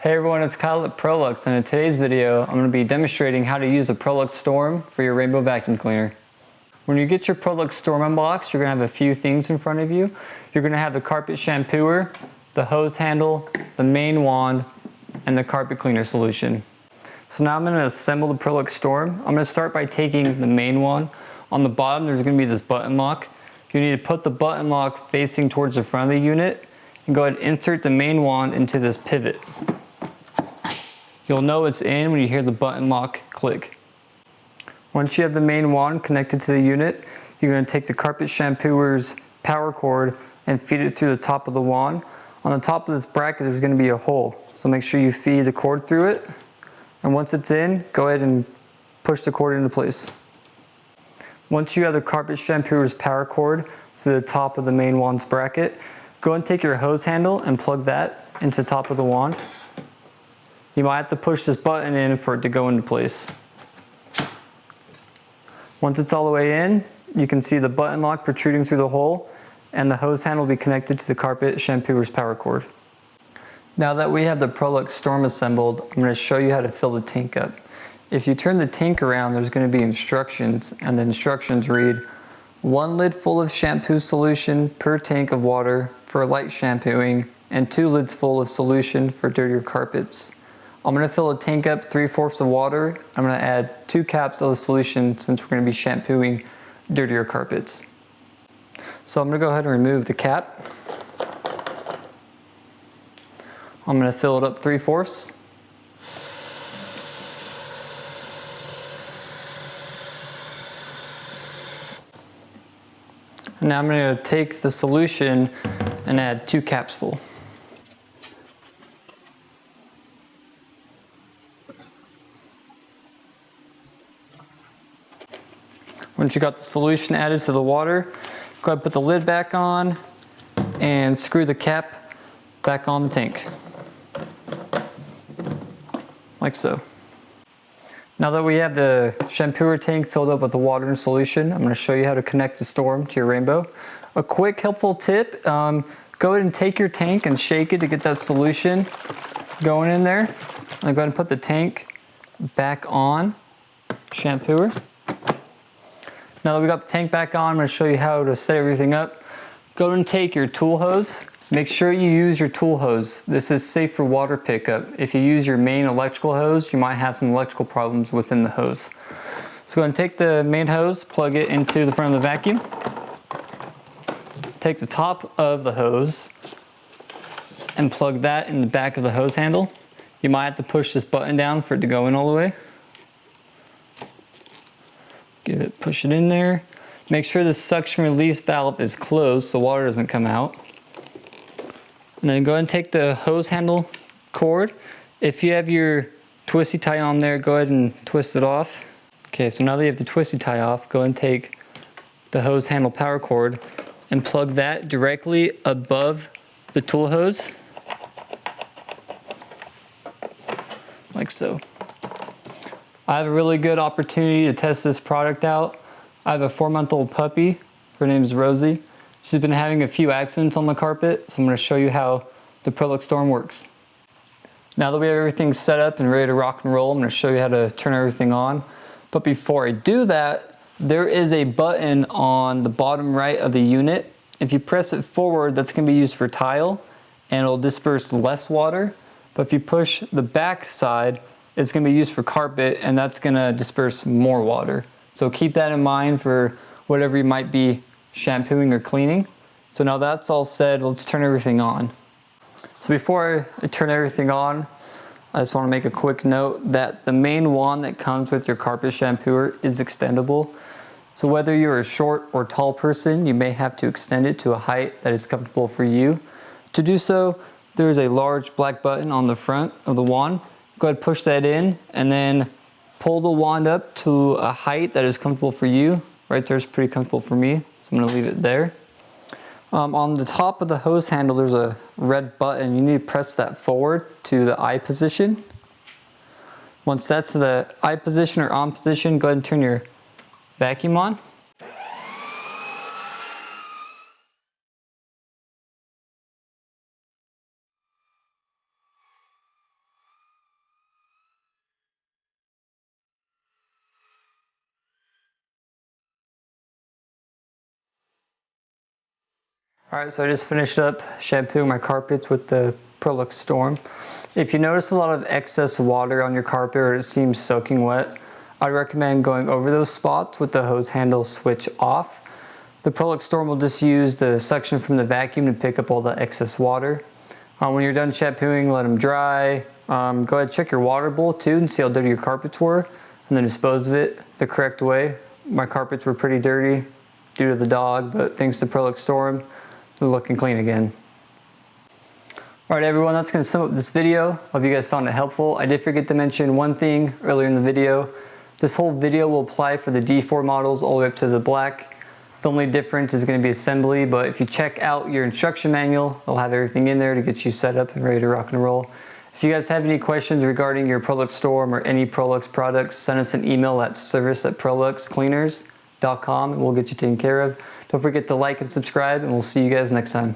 Hey everyone, it's Kyle at Prolux, and in today's video I'm going to be demonstrating how to use the Prolux Storm for your rainbow vacuum cleaner. When you get your Prolux Storm unboxed, you're going to have a few things in front of you. You're going to have the carpet shampooer, the hose handle, the main wand, and the carpet cleaner solution. So now I'm going to assemble the Prolux Storm. I'm going to start by taking the main wand. On the bottom there's going to be this button lock. You need to put the button lock facing towards the front of the unit and go ahead and insert the main wand into this pivot. You'll know it's in when you hear the button lock click. Once you have the main wand connected to the unit, you're going to take the carpet shampooer's power cord and feed it through the top of the wand. On the top of this bracket there's going to be a hole, so make sure you feed the cord through it. And once it's in, go ahead and push the cord into place. Once you have the carpet shampooer's power cord through the top of the main wand's bracket, go and take your hose handle and plug that into the top of the wand. You might have to push this button in for it to go into place. Once it's all the way in, you can see the button lock protruding through the hole, and the hose handle will be connected to the carpet shampooer's power cord. Now that we have the Prolux Storm assembled, I'm going to show you how to fill the tank up. If you turn the tank around, there's going to be instructions, and the instructions read, 1 lid full of shampoo solution per tank of water for light shampooing, and 2 lids full of solution for dirtier carpets. I'm going to fill a tank up 3/4 of water. I'm going to add 2 caps of the solution since we're going to be shampooing dirtier carpets. So I'm going to go ahead and remove the cap. I'm going to fill it up 3/4. And now I'm going to take the solution and add 2 caps full. Once you got the solution added to the water, go ahead and put the lid back on and screw the cap back on the tank. Like so. Now that we have the shampooer tank filled up with the water and solution, I'm going to show you how to connect the Storm to your rainbow. A quick helpful tip, go ahead and take your tank and shake it to get that solution going in there. And go ahead and put the tank back on shampooer. Now that we got the tank back on, I'm going to show you how to set everything up. Go ahead and take your tool hose. Make sure you use your tool hose. This is safe for water pickup. If you use your main electrical hose, you might have some electrical problems within the hose. So go ahead and take the main hose, plug it into the front of the vacuum. Take the top of the hose and plug that in the back of the hose handle. You might have to push this button down for it to go in all the way. Push it in there. Make sure the suction release valve is closed so water doesn't come out. And then go ahead and take the hose handle cord. If you have your twisty tie on there, go ahead and twist it off. Okay, so now that you have the twisty tie off, go ahead and take the hose handle power cord and plug that directly above the tool hose. Like so. I have a really good opportunity to test this product out. I have a 4-month-old puppy. Her name is Rosie. She's been having a few accidents on the carpet, so I'm going to show you how the Prolux Storm works. Now that we have everything set up and ready to rock and roll, I'm going to show you how to turn everything on. But before I do that, there is a button on the bottom right of the unit. If you press it forward, that's going to be used for tile, and it'll disperse less water. But if you push the back side, it's going to be used for carpet, and that's going to disperse more water. So keep that in mind for whatever you might be shampooing or cleaning. So now that's all said, let's turn everything on. So before I turn everything on, I just want to make a quick note that the main wand that comes with your carpet shampooer is extendable. So whether you're a short or tall person, you may have to extend it to a height that is comfortable for you. To do so, there's a large black button on the front of the wand. Go ahead and push that in and then pull the wand up to a height that is comfortable for you. Right there is pretty comfortable for me, so I'm going to leave it there. On the top of the hose handle there's a red button. You need to press that forward to the eye position. Once that's the eye position or on position, go ahead and turn your vacuum on. Alright, so I just finished up shampooing my carpets with the Prolux Storm. If you notice a lot of excess water on your carpet or it seems soaking wet, I'd recommend going over those spots with the hose handle switch off. The Prolux Storm will just use the suction from the vacuum to pick up all the excess water. When you're done shampooing, let them dry. Go ahead, check your water bowl too and see how dirty your carpets were, and then dispose of it the correct way. My carpets were pretty dirty due to the dog, but thanks to Prolux Storm, they're looking clean again. Alright everyone, that's going to sum up this video. Hope you guys found it helpful. I did forget to mention one thing earlier in the video. This whole video will apply for the D4 models all the way up to the black. The only difference is going to be assembly, but if you check out your instruction manual, it'll have everything in there to get you set up and ready to rock and roll. If you guys have any questions regarding your Prolux Storm or any Prolux products, send us an email at service@proluxcleaners.com and we'll get you taken care of. Don't forget to like and subscribe, and we'll see you guys next time.